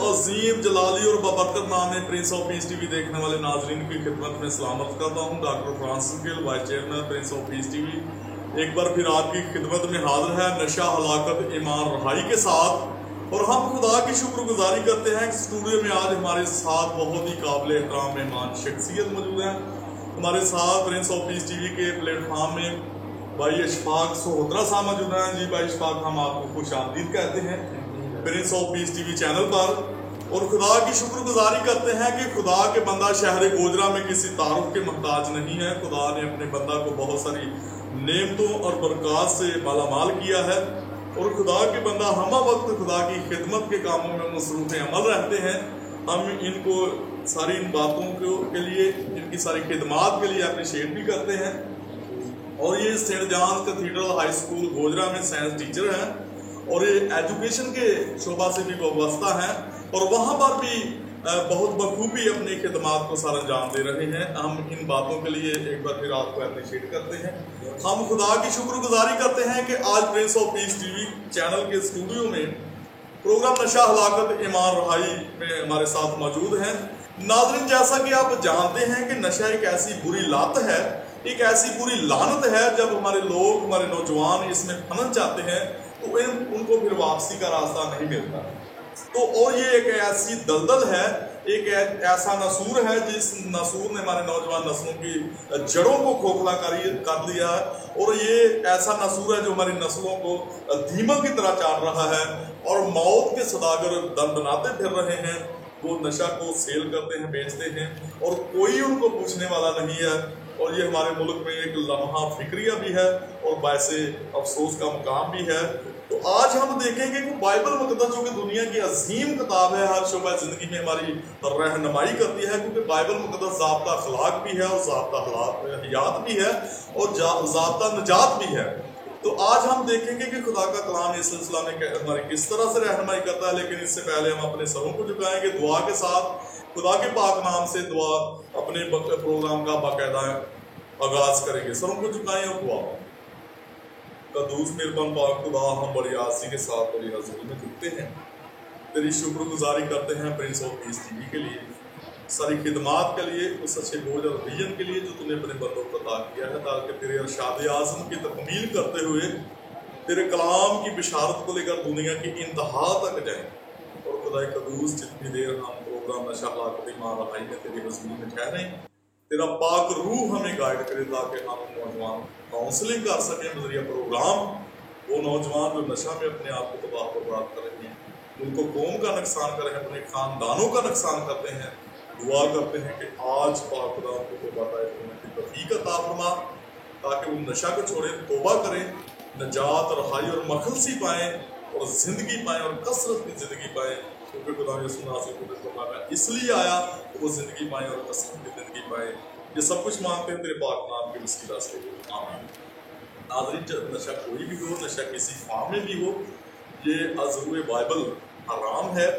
عظیم جلالی اور بابرکت نام ہے پرنس آف پیس ٹی وی دیکھنے والے ناظرین کی خدمت میں سلامت کرتا ہوں۔ Doctor Francis Gul, vice chairman prince of peace TV وی، ایک بار پھر آپ کی خدمت میں حاضر ہے نشہ، ہلاکت، ایمان رہائی کے ساتھ، اور ہم خدا کی شکر گزاری کرتے ہیں کہ اسٹوڈیو میں آج ہمارے ساتھ بہت ہی قابل احترام مہمان شخصیت موجود ہیں۔ ہمارے ساتھ پرنس آف پیس ٹی وی کے پلیٹ فارم میں بھائی اشفاق سہوترا صاحب موجود ہیں۔ جی بھائی اشفاق، ہم آپ کو خوش آمدید کہتے ہیں پرنس آف پیس ٹی وی چینل پر، اور خدا کی شکر گزاری کرتے ہیں کہ خدا کے بندہ شہر گوجرا میں کسی تعارف کے محتاج نہیں ہے۔ خدا نے اپنے بندہ کو بہت ساری نعمتوں اور برکات سے مالا مال کیا ہے، اور خدا کے بندہ ہمہ وقت خدا کی خدمت کے کاموں میں مصروف عمل رہتے ہیں۔ ہم ان کو ساری ان باتوں کے لیے، ان کی ساری خدمات کے لیے اپریشیٹ بھی کرتے ہیں۔ اور یہ Saint جانز cathedral high school Gojra میں سائنس ٹیچر ہیں، اور یہ ایجوکیشن کے شعبہ سے بھی وابستہ ہیں، اور وہاں پر بھی بہت بخوبی اپنی خدمات کو سر انجام دے رہے ہیں۔ ہم ان باتوں کے لیے ایک بار پھر آپ کو اپریشیٹ کرتے ہیں۔ ہم خدا کی شکر گزاری کرتے ہیں کہ آج پرنس آف پیس ٹی وی چینل کے اسٹوڈیو میں پروگرام نشہ، ہلاکت، ایمان رہائی میں ہمارے ساتھ موجود ہیں۔ ناظرین، جیسا کہ آپ جانتے ہیں کہ نشہ ایک ایسی بری لت ہے، ایک ایسی بری لعنت ہے، جب ہمارے لوگ، ہمارے نوجوان اس میں پھنس جاتے ہیں تو ان کو پھر واپسی کا راستہ نہیں ملتا۔ تو اور یہ ایک ایسی دلدل ہے، ایک ایسا نسور ہے جس نسور نے ہمارے نوجوان نسلوں کی جڑوں کو کھوکھلا کر دیا ہے، اور یہ ایسا نسور ہے جو ہماری نسلوں کو دیمک کی طرح چاٹ رہا ہے، اور موت کے سوداگر دندناتے پھر رہے ہیں۔ وہ نشہ کو سیل کرتے ہیں، بیچتے ہیں، اور کوئی ان کو پوچھنے والا نہیں ہے، اور یہ ہمارے ملک میں ایک لمحہ فکریہ بھی ہے اور باعث افسوس کا مقام بھی ہے۔ تو آج ہم دیکھیں گے کہ بائبل مقدس جو کہ دنیا کی عظیم کتاب ہے، ہر شعبہ زندگی میں ہماری رہنمائی کرتی ہے، کیونکہ بائبل مقدس ضابطہ اخلاق بھی ہے، اور ضابطہ حیات بھی ہے، اور ضابطہ نجات بھی ہے۔ تو آج ہم دیکھیں گے کہ خدا کا کلام اس سلسلہ میں ہماری کس طرح سے رہنمائی کرتا ہے، لیکن اس سے پہلے ہم اپنے سروں کو جھکائیں گے دعا کے ساتھ۔ خدا کے پاک نام سے دعا اپنے پروگرام کا باقاعدہ آغاز کریں گے۔ سروں کو جھکائیں اور دعا۔ قدوس مہربان پاک خدا، ہم بڑی عاجزی کے ساتھ تیری حضور میں جھکتے ہیں، تیری شکر گزاری کرتے ہیں پرنس آف پیس ٹی وی کے لیے، ساری خدمات کے لیے، اس اچھے بوجھ اور ویژن کے لیے جو تم نے اپنے بندوں کو عطا کیا ہے، تاکہ تیرے ارشاد اعظم کی تکمیل کرتے ہوئے تیرے کلام کی بشارت کو لے کر دنیا کی انتہا تک جائیں۔ اور خدا قدوس، جتنی دیر ہم پروگرام نشہ، ہلاکت، ایمان رہائی میں تیری حضوری میں ٹھہریں، تیرا پاک روح ہمیں گائیڈ کرے تاکہ ہم نوجوان کاؤنسلنگ کر سکیں بذریعہ پروگرام۔ وہ نوجوان جو نشہ میں اپنے آپ کو تباہ برباد کر رہے ہیں، ان کو قوم کا نقصان کر رہے ہیں، اپنے خاندانوں کا نقصان کرتے ہیں، دعا کرتے ہیں کہ آج پاک خدا کو توبہ کی توفیق عطا فرما، تاکہ وہ نشہ کو چھوڑیں، توبہ کریں، نجات، رہائی اور مخلصی پائیں، اور زندگی پائیں، اور کثرت کی زندگی پائیں، کیونکہ خدا یسوع ناصری کو فرمایا اس لیے آیا کہ وہ زندگی پائیں اور کثرت کی زندگی پائیں۔ یہ سب کچھ مانگتے ہیں تیرے پاک نام کے وسیلہ سے، آمین۔ ناظرین، نشہ کوئی بھی ہو، نشہ کسی فارم میں بھی ہو، یہ عضو بائبل حرام ہے۔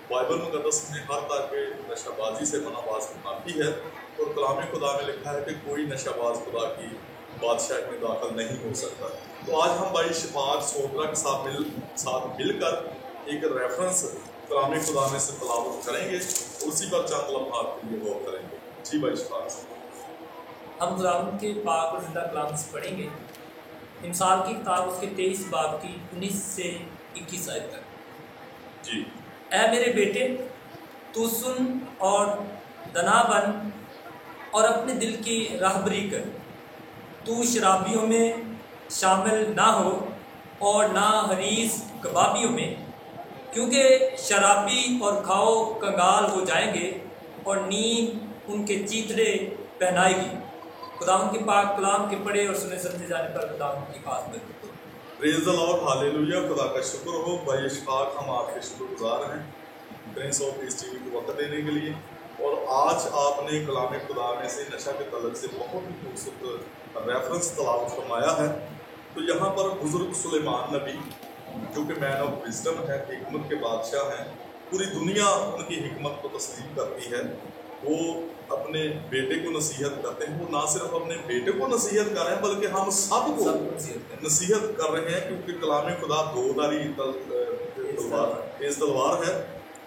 بائبل مقدس میں ہر طرح کے نشہ بازی سے منع باز منافی ہے، اور کلام خدا میں لکھا ہے کہ کوئی نشہ باز خدا کی بادشاہی میں داخل نہیں ہو سکتا۔ تو آج ہم بھائی شفاق سہوترا کے ساتھ مل کر ایک ریفرنس کلام خدا میں سے تلاوت کریں گے، اور اسی پر چند لمحات کے لیے غور کریں گے۔ جی بھائی شفاق صاحب، ہم خداوند کے پاک اور زندہ کلام سے پڑھیں گے امثال کی کتاب، اس کے 23 باب کی 19 سے 21 آیت تک۔ جی۔ اے میرے بیٹے، تو سن اور دنا بن اور اپنے دل کی راہبری کر، تو شرابیوں میں شامل نہ ہو اور نہ حریص کبابیوں میں، کیونکہ شرابی اور کھاؤ کنگال ہو جائیں گے، اور نیند ان کے چیتڑے پہنائے گی۔ خداوند کے پاک کلام کے پڑھے اور سنے سمجھے جانے پر خداوند کی خاص برکت ہو۔ پریز دی لارڈ، ہاللیلویا، خدا کا شکر ہو۔ بھائی اشفاق، ہم آپ کے شکر گزار ہیں پرنس آف پیس ٹی وی کو وقت دینے کے لیے، اور آج آپ نے کلام خدا میں سے نشہ کے تعلق سے بہت ہی خوبصورت ریفرنس تلاوت فرمایا ہے۔ تو یہاں پر بزرگ سلیمان نبی، جو کہ مین آف وزڈم ہے، حکمت کے بادشاہ ہیں، پوری دنیا ان کی حکمت کو تسلیم کرتی ہے، وہ اپنے بیٹے کو نصیحت کرتے ہیں۔ وہ نہ صرف اپنے بیٹے کو نصیحت کر رہے ہیں بلکہ ہم سب کو نصیحت کر رہے ہیں، کیونکہ کلام خدا دو دھاری تیز تلوار ہے،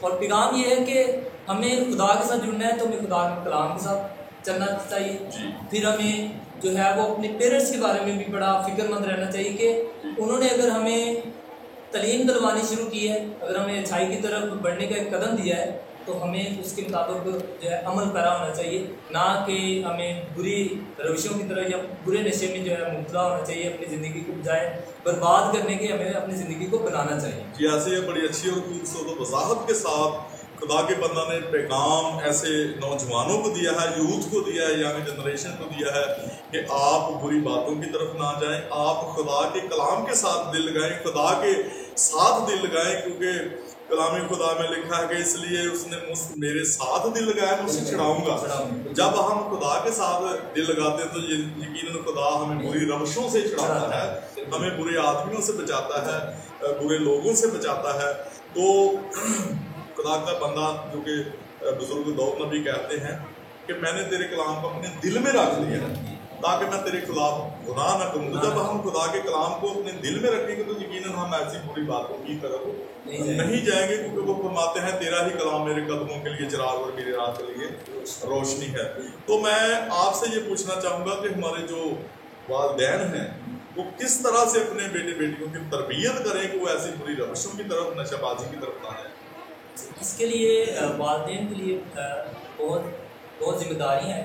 اور پیغام یہ ہے کہ ہمیں خدا کے ساتھ جڑنا ہے تو ہمیں خدا کے کلام کے ساتھ چلنا چاہیے. پھر ہمیں جو ہے وہ اپنے پیرنٹس کے بارے میں بھی بڑا فکر مند رہنا چاہیے کہ انہوں نے اگر ہمیں تعلیم دلوانی شروع کی ہے، اگر ہمیں اچھائی کی طرف بڑھنے کا ایک قدم دیا ہے تو ہمیں اس کے مطابق جو ہے عمل پیرا ہونا چاہیے، نہ کہ ہمیں بری روشوں کی طرح یا برے نشے میں جو ہے مبتلا ہونا چاہیے. اپنی زندگی کو بجائے برباد کرنے کے ہمیں اپنی زندگی کو بنانا چاہیے. جی ایسے یہ بڑی اچھی اور خوبصورت وضاحت کے ساتھ خدا کے بندہ نے پیغام ایسے نوجوانوں کو دیا ہے، یوتھ کو دیا ہے، یعنی جنریشن کو دیا ہے کہ آپ بری باتوں کی طرف نہ جائیں، آپ خدا کے کلام کے ساتھ دل لگائیں، خدا کے ساتھ دل لگائیں، کیونکہ کلام خدا میں لکھا ہے کہ اس لیے اس نے میرے ساتھ دل لگایا میں اسے چھڑاؤں گا. جب ہم خدا کے ساتھ دل لگاتے ہیں تو یقیناً خدا ہمیں بری روشوں سے چھڑاتا ہے، ہمیں برے آدمیوں سے بچاتا ہے، برے لوگوں سے بچاتا ہے. تو خدا کا بندہ جو کہ بزرگ داؤد نبی کہتے ہیں کہ میں نے تیرے کلام کو اپنے دل میں رکھ لیا ہے تاکہ میں تیرے خلاف گناہ نہ کروں. تو جب ہم خدا کے کلام کو اپنے دل میں رکھیں گے تو یقیناً ہم ایسی بری باتوں کی طرف نہیں جائیں گے، کیونکہ وہ فرماتے ہیں تیرا ہی کلام میرے قدموں کے لیے چراغ اور میری راہ کے لیے روشنی ہے. تو میں آپ سے یہ پوچھنا چاہوں گا کہ ہمارے جو والدین ہیں وہ کس طرح سے اپنے بیٹے بیٹیوں کی تربیت کریں کہ وہ ایسی بری روشوں کی طرف، نشہ بازی کی طرف نہ جائیں. اس کے لیے والدین کے لیے بہت ذمہ داری ہیں.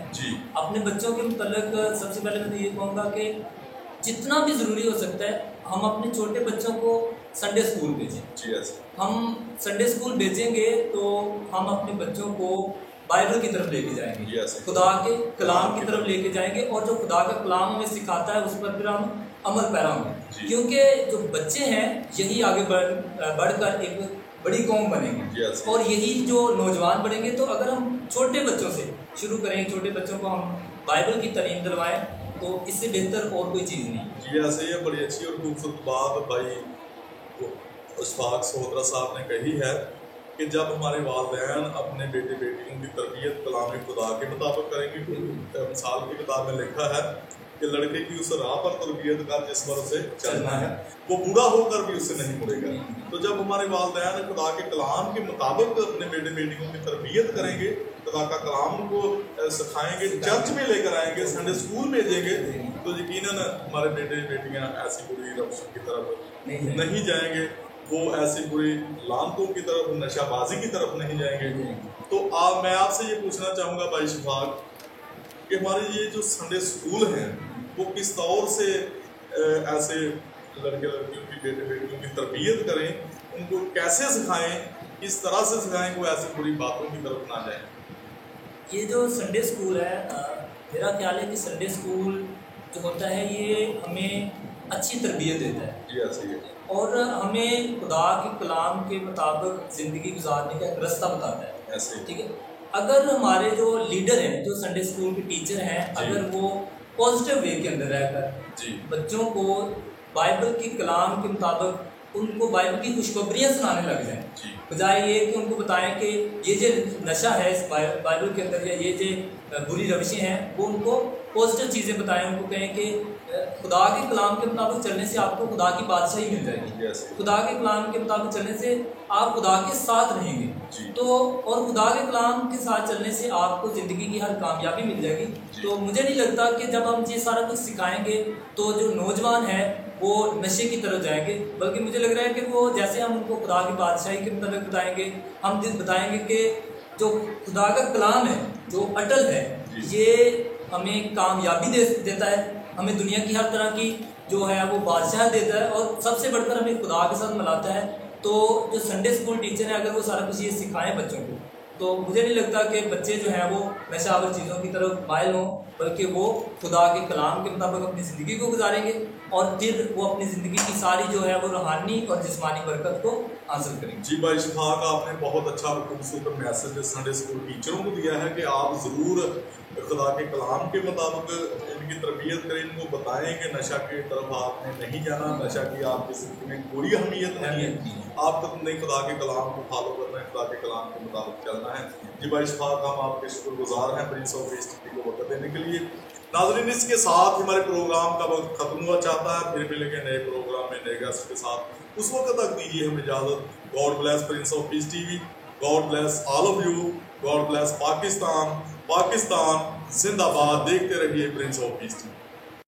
اپنے بچوں کے متعلق سب سے پہلے میں تو یہ کہوں گا کہ جتنا بھی ضروری ہو سکتا ہے ہم اپنے چھوٹے بچوں کو سنڈے اسکول بھیجیں. ہم سنڈے اسکول بھیجیں گے تو ہم اپنے بچوں کو بائبل کی طرف لے کے جائیں گے، خدا کے کلام کی طرف لے کے جائیں گے، اور جو خدا کا کلام ہمیں سکھاتا ہے اس پر پھر ہم عمل پیرا ہوں گے. کیونکہ جو بچے ہیں یہی آگے بڑھ کر ایک بڑی قوم بنیں گے، اور یہی جو نوجوان بنیں گے. تو اگر ہم چھوٹے بچوں سے شروع کریں، چھوٹے بچوں کو ہم بائبل کی تعلیم دلوائیں تو اس سے بہتر اور کوئی چیز نہیں. جی ایسے یہ بڑی اچھی اور خوبصورت بات بھائی اشفاق سہودرا صاحب نے کہی ہے کہ جب ہمارے والدین اپنے بیٹے بیٹیوں کی تربیت کلام خدا کے مطابق کریں گے. مثال کی کتاب میں لکھا ہے کہ لڑکے کی اس راہ پر تربیت کر جس پر اسے چلنا ہے، وہ بوڑھا ہو کر بھی اس سے نہیں مڑے گا. تو جب ہمارے والدین خدا کے کلام کے مطابق اپنے بیٹے بیٹیوں کی تربیت کریں گے، خدا کا کلام کو سکھائیں گے، چرچ میں لے کر آئیں گے، سنڈے اسکول بھیجیں گے، تو یقیناً ہمارے بیٹے بیٹیاں ایسی بری روشوں کی طرف نہیں جائیں گے، وہ ایسی بری لعنتوں کی طرف، نشہ بازی کی طرف نہیں جائیں گے. تو میں آپ سے یہ پوچھنا چاہوں گا بھائی شفاق کہ ہمارے یہ جو سنڈے اسکول ہیں وہ کس طور سے ایسے لڑکے لڑکیوں کی بیٹے بیٹیوں کی تربیت کریں، ان کو کیسے سکھائیں، کس طرح سے سکھائیں کہ وہ ایسی بری باتوں کی طرف نہ جائیں. یہ جو سنڈے اسکول ہے میرا خیال ہے کہ سنڈے اسکول جو ہوتا ہے یہ ہمیں اچھی تربیت دیتا ہے. جی ایسے ہی اور ہمیں خدا کے کلام کے مطابق زندگی گزارنے کا ایک راستہ بتاتا ہے. ایسے ٹھیک ہے، اگر ہمارے جو لیڈر ہیں، جو سنڈے اسکول کے ٹیچر ہیں، اگر وہ پازیٹیو وے کے اندر رہ کر بچوں کو بائبل کے کلام کے مطابق ان کو بائبل کی خوشخبریاں سنانے لگ جائیں، بجائے یہ کہ ان کو بتائیں کہ یہ جو نشہ ہے اس بائبل کے اندر یا یہ جو بری روشیں ہیں وہ ان کو پازیٹیو چیزیں بتائیں، ان کو کہیں کہ خدا کے کلام کے مطابق چلنے سے آپ کو خدا کی بادشاہی مل جائے گی، خدا کے کلام کے مطابق چلنے سے آپ خدا کے ساتھ رہیں گے. تو اور خدا کے کلام کے ساتھ چلنے سے آپ کو زندگی کی ہر کامیابی مل جائے گی. تو مجھے نہیں لگتا کہ جب ہم یہ سارا کچھ سکھائیں گے تو جو نوجوان ہیں وہ نشے کی طرف جائیں گے، بلکہ مجھے لگ رہا ہے کہ وہ جیسے ہم ان کو خدا کی بادشاہی کے مطابق بتائیں گے، ہم بتائیں گے کہ جو خدا کا کلام ہے جو اٹل ہے یہ ہمیں کامیابی دیتا ہے، ہمیں دنیا کی ہر طرح کی جو ہے وہ بادشاہ دیتا ہے، اور سب سے بڑھ کر ہمیں خدا کے ساتھ ملاتا ہے. تو جو سنڈے اسکول ٹیچر ہیں اگر وہ سارا کچھ یہ سکھائیں بچوں کو تو مجھے نہیں لگتا کہ بچے جو ہیں وہ نشہ آور چیزوں کی طرف مائل ہوں، بلکہ وہ خدا کے کلام کے مطابق اپنی زندگی کو گزاریں گے، اور پھر وہ اپنی زندگی کی ساری جو ہے وہ روحانی اور جسمانی برکت کو حاصل کریں گے. جی بھائی شفاق، آپ نے بہت اچھا اور خوبصورت میسج سنڈے اسکول ٹیچروں کو دیا ہے کہ آپ ضرور خدا کے کلام کے مطابق ان کی تربیت کریں، ان کو بتائیں کہ نشہ کی طرف آپ نے نہیں جانا، نشہ کی آپ کی زندگی میں کوئی اہمیت نہیں ہے، آپ کو نہیں خدا کے کلام کو فالو کرنا ہے، خدا کے کلام کے مطابق چلنا ہے. جی بھائی شفاق، ہم آپ کے شکر گزار ہیں پرنس آف پیس ٹی وی کو وقت دینے کے لیے. ناظرین، اس کے ساتھ ہمارے پروگرام کا وقت ختم ہوا چاہتا ہے، پھر ملیں گے نئے پروگرام پروگرام میں نئے گیسٹ کے ساتھ. اس وقت تک دیجیے ہمیں اجازت. God bless prince of peace TV we. God bless all of you. God bless Pakistan. Pakistan زندہ باد. دیکھتے رہیے prince of peace TV we.